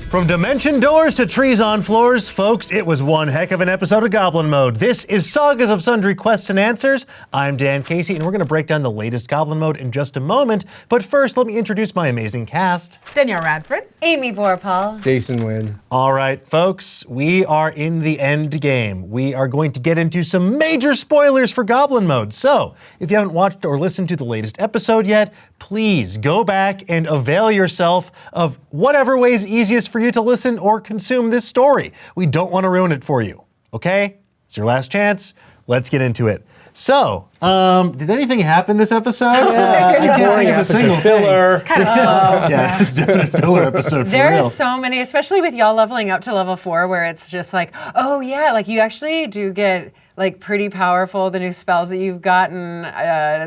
From dimension doors to trees on floors, folks, it was one heck of an episode of Goblin Mode. This is Sagas of Sundry Quests and Answers. I'm Dan Casey, and we're going to break down the latest Goblin Mode in just a moment. But first, let me introduce my amazing cast. Danielle Radford. Amy Vorpahl. Jason Nguyen. All right, folks, we are in the end game. We are going to get into some major spoilers for Goblin Mode. So, if you haven't watched or listened to the latest episode yet, please go back and avail yourself of whatever way is easiest for you to listen or consume this story. We don't want to ruin it for you, okay? It's your last chance. Let's get into it. So, did anything happen this episode? I can't think of a single filler. Kind of slow. Yeah, it's definitely a filler episode for There real. are so many, especially with y'all leveling up to level 4, where it's just like, oh yeah, like you actually do get like pretty powerful, the new spells that you've gotten.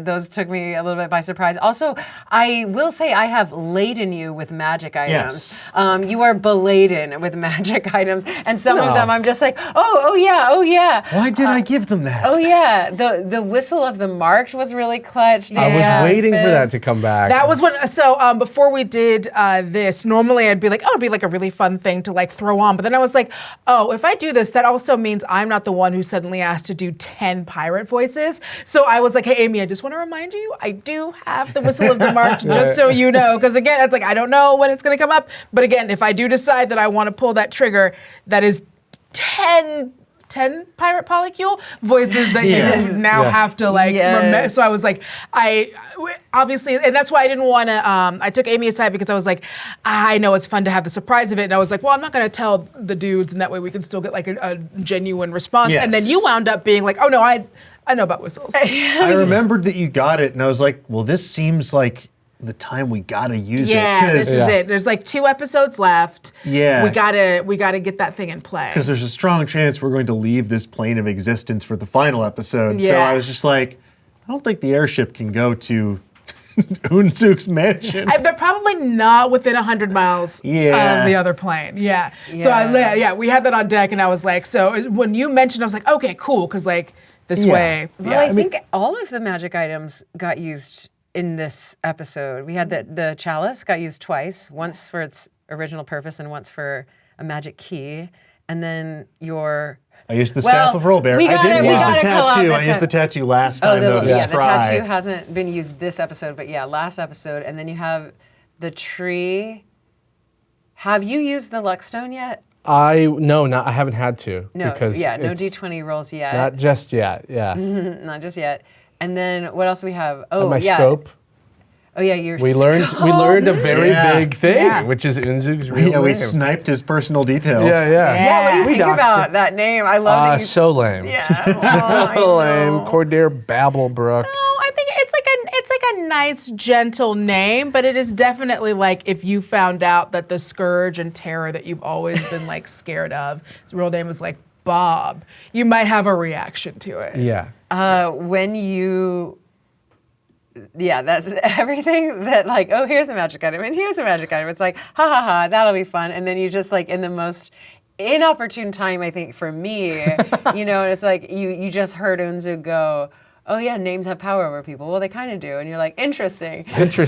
Those took me a little bit by surprise. Also, I will say I have laden you with magic items. Yes. You are beladen with magic items, and some of them I'm just like, oh yeah. Why did I give them that? Oh yeah, the whistle of the march was really clutch. I was waiting for that Fibs. to come back. That was when, so before we did this, normally I'd be like, oh, it'd be like a really fun thing to like throw on. But then I was like, oh, if I do this, that also means I'm not the one who suddenly asked to do 10 pirate voices. So I was like, hey, Amy, I just want to remind you, I do have the whistle of the march, just so you know. Because again, it's like, I don't know when it's going to come up. But again, if I do decide that I want to pull that trigger, that is 10 pirate polycule voices that you just now have to like remember. So I was like, I obviously, and that's why I didn't want to, I took Amy aside because I was like, I know it's fun to have the surprise of it. And I was like, well, I'm not going to tell the dudes, and that way we can still get like a genuine response. Yes. And then you wound up being like, oh no, I know about whistles. I remembered that you got it, and I was like, well, this seems like the time we gotta use it. Yeah, this is it. There's like 2 episodes left. Yeah. We gotta get that thing in play. Because there's a strong chance we're going to leave this plane of existence for the final episode. So Yeah. I was just like, I don't think the airship can go to Unuk's mansion. But probably not within 100 miles of the other plane. Yeah. So we had that on deck, and I was like, so when you mentioned, I was like, okay, cool, because like this way. Well, I think all of the magic items got used in this episode. We had the chalice got used twice, once for its original purpose and once for a magic key. And then I used the staff of Rollbear. I didn't use the tattoo. I used the tattoo last time though to the scry. tattoo hasn't been used this episode, but yeah, last episode. And then you have the tree. Have you used the Luckstone yet? I haven't had to. No, because no D20 rolls yet. Not just yet, yeah. Not just yet. And then what else do we have? My scope. Oh yeah, your We learned a very big thing, which is Unzug's real name. We sniped his personal details. Yeah, what do you think about it. that name? I love that you... So lame. Yeah. So lame. Cordair Babblebrook. No, I think it's like a nice, gentle name, but it is definitely like if you found out that the scourge and terror that you've always been like scared of, his real name is like Bob, you might have a reaction to it. Yeah. That's everything that like, oh, here's a magic item and here's a magic item. It's like, ha ha ha, that'll be fun. And then you just like in the most inopportune time, I think for me, and it's like you just heard Unzug go, oh yeah, names have power over people. Well, they kind of do. And you're like, interesting. So do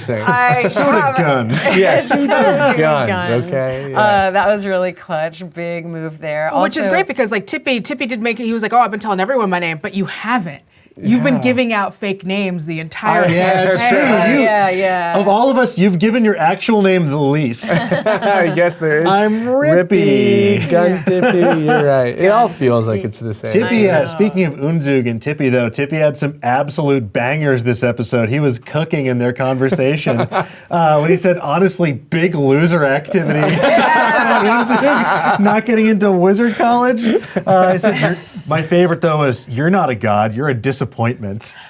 guns. Yes, so do guns. Okay. Yeah. That was really clutch. Big move there. Which is great because like Tippy did make it. He was like, oh, I've been telling everyone my name, but you haven't. You've been giving out fake names the entire time. Yeah, it's true. Yeah. Of all of us, you've given your actual name the least. I guess there is. I'm Rippy. Gun Tippy, you're right. It all feels like it's the same. Tippy, speaking of Unzug and Tippy, though, Tippy had some absolute bangers this episode. He was cooking in their conversation when he said, honestly, big loser activity. Unzug not getting into wizard college. I said, my favorite, though, is you're not a god, you're a disappointment.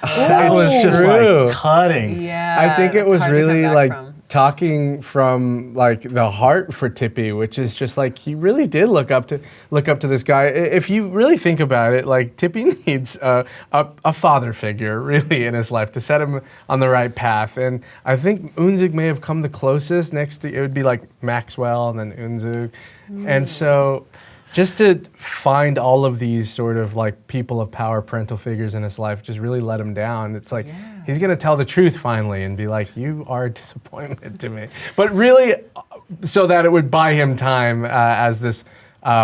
That was just like cutting. Yeah. I think it was really like from. talking from like the heart for Tippy, which is just like he really did look up to this guy. If you really think about it, like Tippy needs a father figure really in his life to set him on the right path. And I think Unzug may have come the closest. Next to it would be like Maxwell and then Unzug. And so just to find all of these sort of like people of power, parental figures in his life, just really let him down. It's like, he's gonna tell the truth finally and be like, you are a disappointment to me. But really, so that it would buy him time as this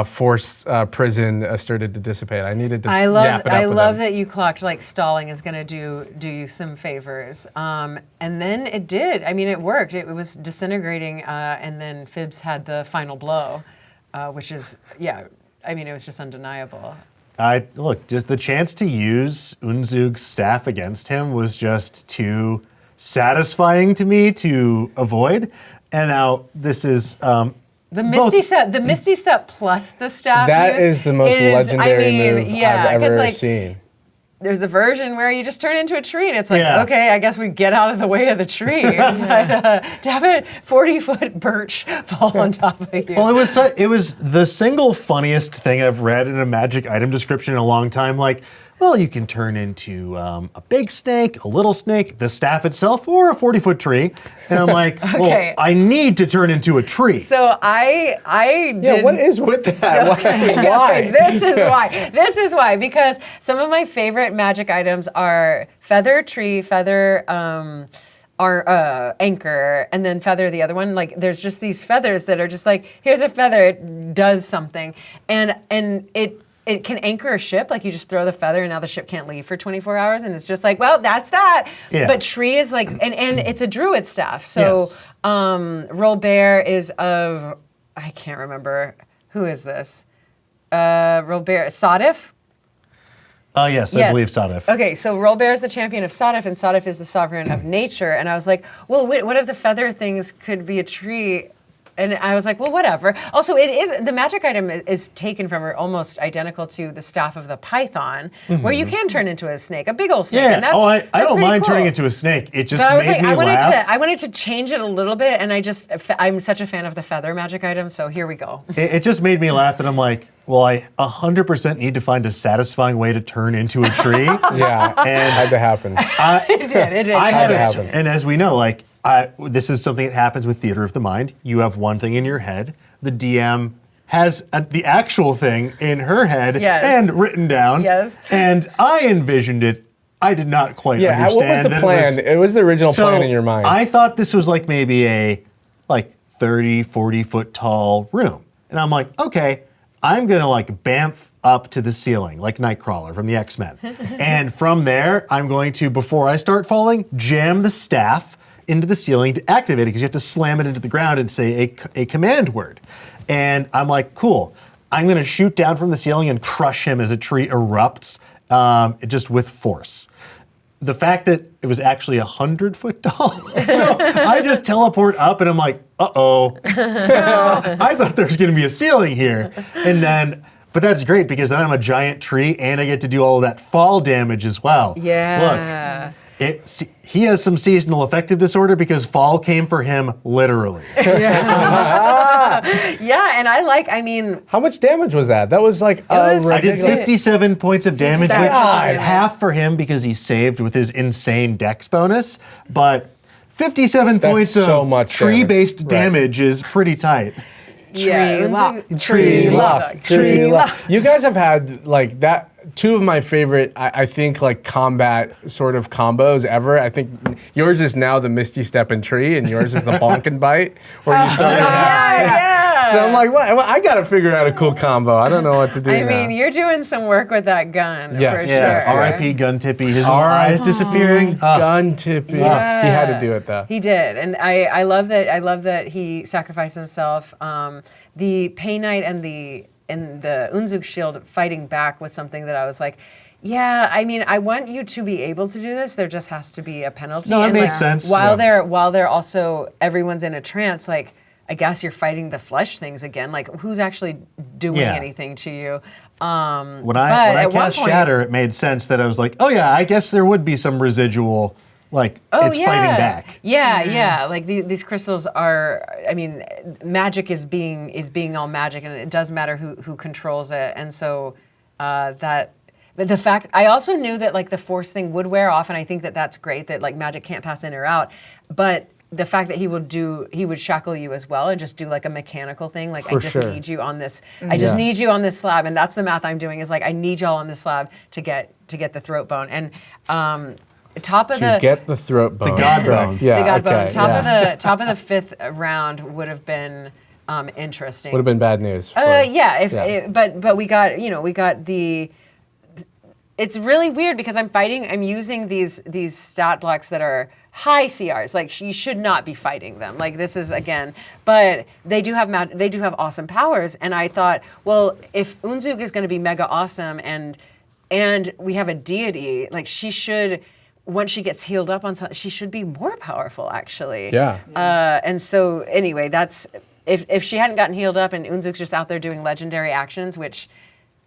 forced prison started to dissipate. I needed to I yap it up I with love him. that you clocked like stalling is going to do you some favors, and then it did. I mean, it worked. It was disintegrating, and then Phibbs had the final blow, which is I mean, it was just undeniable. Look, just the chance to use Unzug's staff against him was just too satisfying to me to avoid. And now this is The Misty Step plus the staff That use is the most legendary move I've ever like, seen. There's a version where you just turn into a tree, and it's like, Yeah. okay, I guess we get out of the way of the tree. But to have a 40-foot birch fall on top of you. Well, it was the single funniest thing I've read in a magic item description in a long time. Like, well, you can turn into a big snake, a little snake, the staff itself, or a 40-foot tree. And I'm like, Okay. well, I need to turn into a tree. So I did. Yeah, what is with that? Why? This is why. This is why. Because some of my favorite magic items are feather, tree, feather, anchor, and then feather the other one. Like there's just these feathers that are just like, here's a feather, it does something. And it can anchor a ship, like you just throw the feather and now the ship can't leave for 24 hours, and it's just like, well, that's that. Yeah. But tree is like, and it's a druid staff. So Yes. Rolbert is of, I can't remember, who is this? Rolbert, Sadif? Yes, I believe Sadif. Okay, so Rolbert is the champion of Sadif, and Sadif is the sovereign of nature. And I was like, well, wait, what if the feather things could be a tree? And I was like, well, whatever. Also, the magic item is taken from or almost identical to the staff of the python, where you can turn into a snake, a big old snake. Yeah, And that's, I that's don't pretty mind cool. turning into a snake. It just But I was made like, me laugh. I wanted to change it a little bit, and I'm such a fan of the feather magic item, so here we go. It just made me laugh, and I'm like, well, I 100% need to find a satisfying way to turn into a tree. Yeah, And had to happen. It did. I had to it, happen. and as we know, like this is something that happens with theater of the mind. You have one thing in your head. The DM has the actual thing in her head Yes. and written down. Yes. And I envisioned it. I did not quite Yeah, what understand. was the plan? It was the original plan in your mind. I thought this was like maybe a 30, 40 foot tall room. And I'm like, okay, I'm gonna like bamf up to the ceiling like Nightcrawler from the X-Men. And from there, I'm going to, before I start falling, jam the staff into the ceiling to activate it, because you have to slam it into the ground and say a command word. And I'm like, cool, I'm gonna shoot down from the ceiling and crush him as a tree erupts, just with force. The fact that it was actually 100 foot tall, so I just teleport up and I'm like, uh-oh. I thought there was gonna be a ceiling here. And then, but that's great because then I'm a giant tree and I get to do all of that fall damage as well. Yeah. Look, he has some seasonal affective disorder because fall came for him literally. Yeah, and I mean, How much damage was that? That was like was- I did ridiculous. 57 points of damage, 57 which God. half for him because he saved with his insane dex bonus, but 57 points so of much tree-based damage. damage is pretty tight. yeah, lock, tree lock, tree lock. You guys have had like that. Two of my favorite, I think, like combat sort of combos ever. I think yours is now the Misty Step and Tree, and yours is the Bonk and Bite, where you start. Yeah. So I'm like, what? I gotta figure out a cool combo. I don't know what to do. I now. mean, you're doing some work with that gun Yes. for Yeah, sure. R.I.P. Gun Tippy, his little R.I.P. eyes disappearing. Gun Tippy. Yeah. He had to do it though. He did, and I love that. I love that he sacrificed himself. The Pay Knight and the Unzug shield fighting back was something that I was like, yeah. I mean, I want you to be able to do this. There just has to be a penalty. No, that and makes sense. While Yeah. they're also everyone's in a trance, like. I guess you're fighting the flesh things again. Like, who's actually doing Yeah. anything to you? When I but at one cast point- Shatter, it made sense that I was like, oh yeah, I guess there would be some residual, like it's fighting back. Yeah, yeah. Like these crystals are. I mean, magic is being all magic, and it doesn't matter who controls it. And so that. But the fact, I also knew that like the force thing would wear off, and I think that that's great that like magic can't pass in or out. But the fact that he would shackle you as well and just do like a mechanical thing, like I just sure. need you on this, I just need you on this slab, and that's the math I'm doing is like I need y'all on this slab to get the throat bone. And top of To get the throat bone. god bone. Yeah, the god bone. okay, Top yeah. of the fifth round would have been interesting. Would have been bad news. But we got the. It's really weird because I'm using these stat blocks that are high CRs. Like you should not be fighting them. Like this is again, but they do have awesome powers. And I thought, well, if Unuk is going to be mega awesome and we have a deity, like she should. Once she gets healed up on something, she should be more powerful, actually. Yeah. And so, anyway, that's if she hadn't gotten healed up and Unzuk's just out there doing legendary actions, which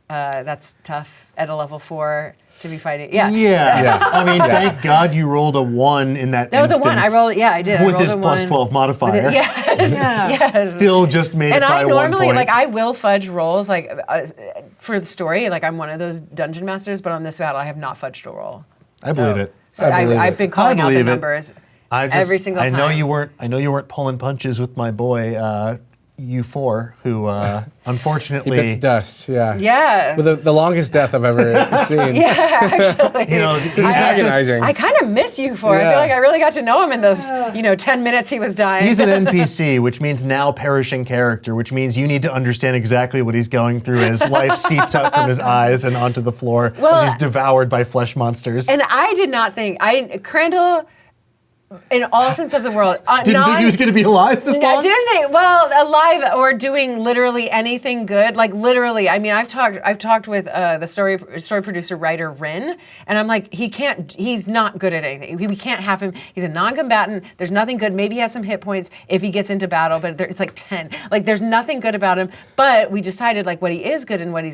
that's tough at a level 4 to be fighting. Yeah. Yeah. I mean, thank God you rolled a 1 in that That was instance. a 1. I rolled. Yeah, I did. I With rolled his a plus 1. 12 modifier. Yes. Yes. Still just made And it by I 1 normally point. like I will fudge rolls like for the story. Like I'm one of those dungeon masters, but on this battle I have not fudged a roll. I believe it. So I've been calling out the numbers every single time. I know you weren't pulling punches with my boy U4, who He unfortunately bit the dust, yeah. Yeah. With the longest death I've ever seen. Yeah, actually. he's He's agonizing. I kind of miss you for. I Yeah. feel like I really got to know him in those, 10 minutes he was dying. He's an NPC, which means now perishing character, which means you need to understand exactly what he's going through as life seeps out from his eyes and onto the floor as he's devoured by flesh monsters. And I did not think Crandall, in all sense of the world, Didn't think he was going to be alive this long? I didn't think, well, alive or doing literally anything good. Like literally, I mean, I've talked with the story producer writer Rin, and I'm like, he's not good at anything. We can't have him. He's a non-combatant. There's nothing good. Maybe he has some hit points if he gets into battle, but it's like 10. Like there's nothing good about him. But we decided like what he is good and what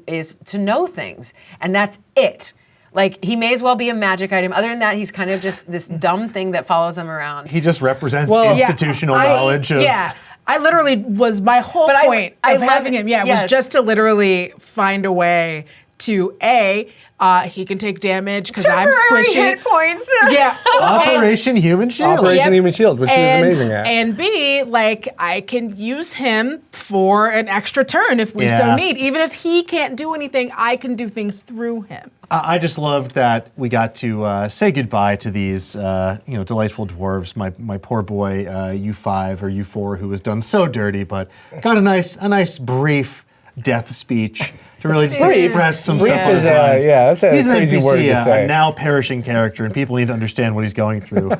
is to know things, and that's it. Like, he may as well be a magic item. Other than that, he's kind of just this dumb thing that follows him around. He just represents institutional knowledge of... Yeah. I literally was, my whole point of having him, was just to literally find a way to, he can take damage because I'm squishy. Hit points. Yeah. Operation Human Shield. Operation Human Shield, which he was amazing at. And B, like, I can use him for an extra turn if we so Yeah. need. Even if he can't do anything, I can do things through him. I just loved that we got to say goodbye to these, delightful dwarves. My poor boy U5 or U4, who was done so dirty, but got a nice brief death speech to really just express some stuff on his mind. That's a He's an crazy word NPC, to say. a now perishing character, and people need to understand what he's going through.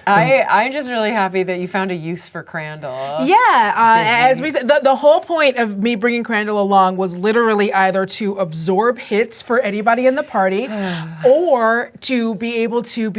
I'm just really happy that you found a use for Crandall. Yeah, as we said, the whole point of me bringing Crandall along was literally either to absorb hits for anybody in the party, or to be able to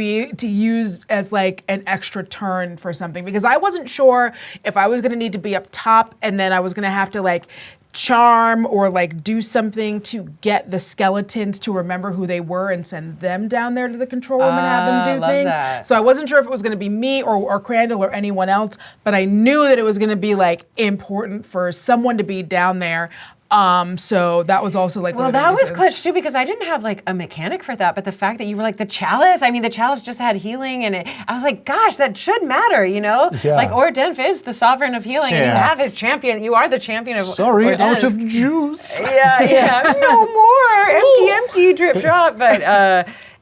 use as like an extra turn for something, because I wasn't sure if I was going to need to be up top and then I was going to have to like charm or like do something to get the skeletons to remember who they were and send them down there to the control room and have them do love things. that. So I wasn't sure if it was going to be me or Crandall or anyone else, but I knew that it was going to be like important for someone to be down there. So that was also like, Well, that was clutch too, because I didn't have like a mechanic for that, but the fact that you were like the chalice, I mean, the chalice just had healing, and I was like, gosh, that should matter, Yeah. Like Ordenf is the sovereign of healing, and you Yeah. have his champion. You are the champion of Sorry, Ordenf. out of juice. Yeah, no more, empty, drip, drop. But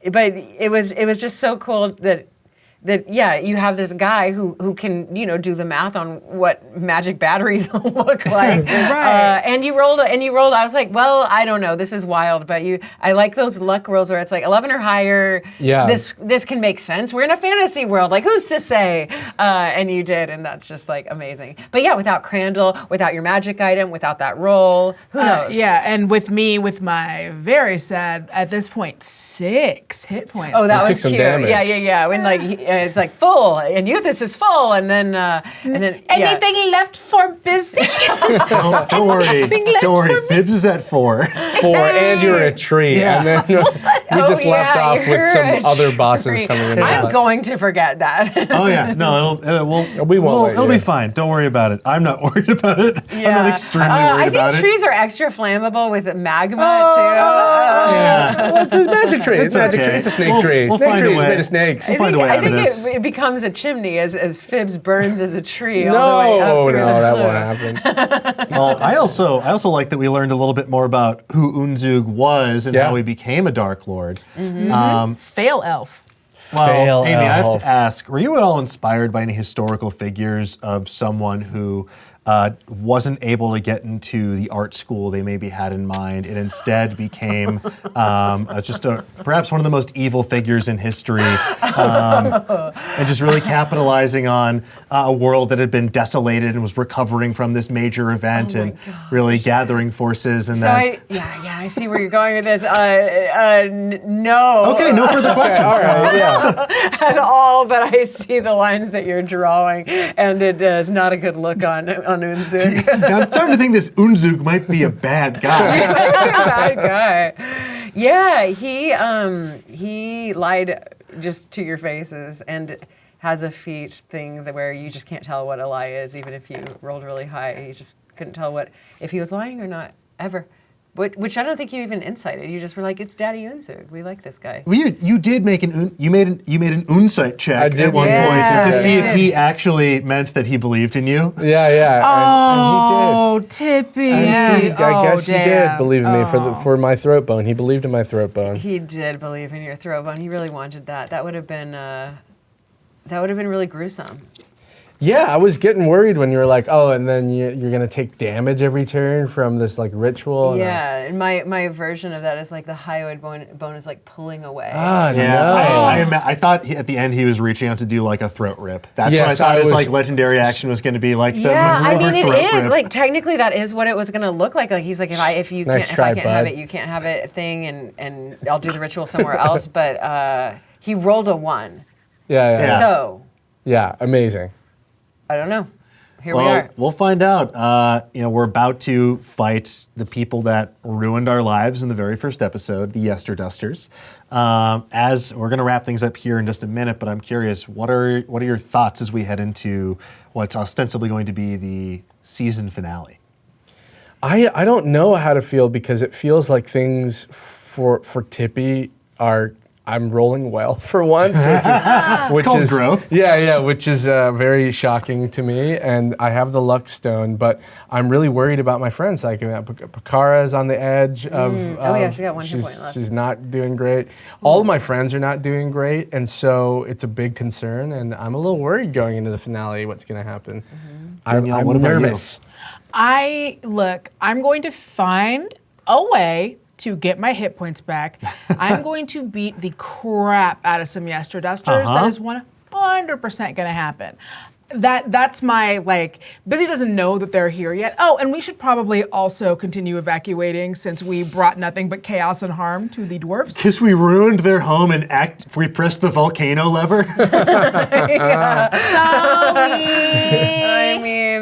it was just so cool that you have this guy who can do the math on what magic batteries look like. Right. And you rolled. I was like, well, I don't know. This is wild, but I like those luck rolls where it's like 11 or higher. Yeah. This can make sense. We're in a fantasy world. Like, who's to say? And you did, and that's just like amazing. But yeah, without Crandall, without your magic item, without that roll, who knows? Yeah, and with me, with my very sad, at this point, 6 hit points. Oh, that You was took some cute. damage. Yeah. When like it's like full, and Euthus is full, and then Anything left for busy? Don't worry. Fibs is at 4. 4, and you're a tree, Yeah. and then we just left off with you're some a other bosses tree. coming in. I'm going to forget that. Oh yeah, no, it'll be fine. Don't worry about it. I'm not worried about it. I'm not extremely I worried think about it. trees are extra flammable with magma Yeah. Well, it's a magic tree. It's a magic okay. tree. It's a snake We'll- tree. we'll Snake find a tree is way. made of snakes. We'll find a way I out of think this. it becomes a chimney as Fibs burns as a tree all the way up No, through the that flue. won't happen. Well, I also like that we learned a little bit more about who Unzug was and Yeah. how he became a Dark Lord. Fail elf. Well, Fail Amy, I have elf. to ask, were you at all inspired by any historical figures of someone who wasn't able to get into the art school they maybe had in mind and instead became perhaps one of the most evil figures in history and just really capitalizing on a world that had been desolated and was recovering from this major event and really gathering forces and So then... I see where you're going with this. No. Okay, no further questions. All right, yeah. At all, but I see the lines that you're drawing, and it is not a good look on Unzug. I'm starting to think this Unzug might be a bad guy. Bad guy. Yeah, he lied just to your faces and has a feat thing where you just can't tell what a lie is, even if you rolled really high. You just couldn't tell if he was lying or not ever. Which I don't think you even incited. You just were like, "It's Daddy Unzug. We like this guy." Well, you did make you made an insight check I did at one Yeah. point to see Yeah. if he actually meant that he believed in you. Yeah. Oh, Tippy. And he did. I guess he did damn. believe in me for my throat bone. He believed in my throat bone. He did believe in your throat bone. He really wanted that. That would have been really gruesome. Yeah, I was getting worried when you were like, "Oh, and then you're gonna take damage every turn from this like ritual." And Yeah, and my version of that is like the hyoid bone is like pulling away. no. I thought at the end he was reaching out to do like a throat rip. That's what I Yes, thought I his was- like legendary action was going to be like the Yeah, I mean it throat is rip. like technically that is what it was gonna look like. Like he's like if I Nice try, can't have bud. it, you can't have it thing, and I'll do the ritual somewhere else. But he rolled a 1, Yeah. so Yeah, amazing. I don't know. Here Well, we are. we'll find out. We're about to fight the people that ruined our lives in the very first episode, the Yesterdusters. As we're going to wrap things up here in just a minute, but I'm curious, what are your thoughts as we head into what's ostensibly going to be the season finale? I don't know how to feel because it feels like things for Tippy are. I'm rolling well for once, which called is growth. Yeah, which is very shocking to me. And I have the luck stone, but I'm really worried about my friends. Like Pakara is on the edge of. yeah, she got 1 hit point left. She's not doing great. All of my friends are not doing great, and so it's a big concern. And I'm a little worried going into the finale. What's going to happen? Danielle, I'm what about you? nervous. I'm going to find a way to get my hit points back. I'm going to beat the crap out of some Yesterdusters. That is 100% going to happen. That's my, like, Busy doesn't know that they're here yet. Oh, and we should probably also continue evacuating since we brought nothing but chaos and harm to the dwarves. Because we ruined their home and we pressed the volcano lever. Sorry. I mean,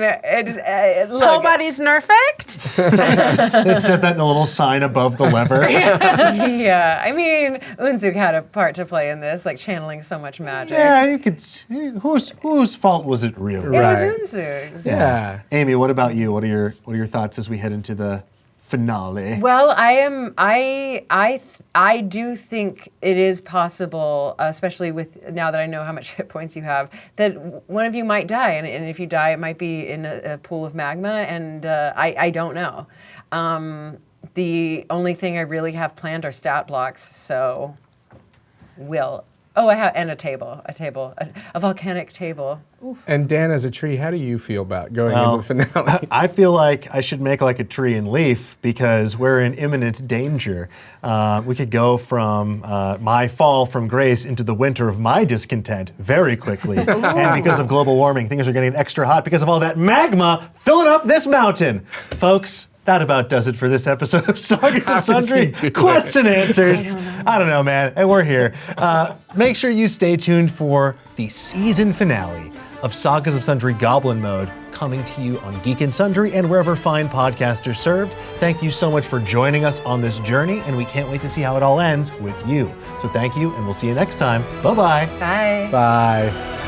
look. Nobody's nerfect. It says that in a little sign above the lever. Yeah, I mean, Unzug had a part to play in this, like channeling so much magic. Yeah, you could see. Whose fault was it really? It Right. was Unzug's. Yeah. Amy, what about you? What are your thoughts as we head into the finale? Well, I do think it is possible, especially with now that I know how much hit points you have, that one of you might die, and if you die, it might be in a pool of magma, and I don't know. The only thing I really have planned are stat blocks, so I have and a volcanic table. And Dan, as a tree, how do you feel about going into the finale? I feel like I should make like a tree and leaf because we're in imminent danger. We could go from my fall from grace into the winter of my discontent very quickly. And because of global warming, things are getting extra hot because of all that magma filling up this mountain. Folks, that about does it for this episode of Sagas of Sundry. Question answers. I don't know, man. And we're here. Make sure you stay tuned for the season finale of Sagas of Sundry Goblin Mode coming to you on Geek Sundry and wherever fine podcasts are served. Thank you so much for joining us on this journey, and we can't wait to see how it all ends with you. So thank you, and we'll see you next time. Bye-bye. Bye. Bye.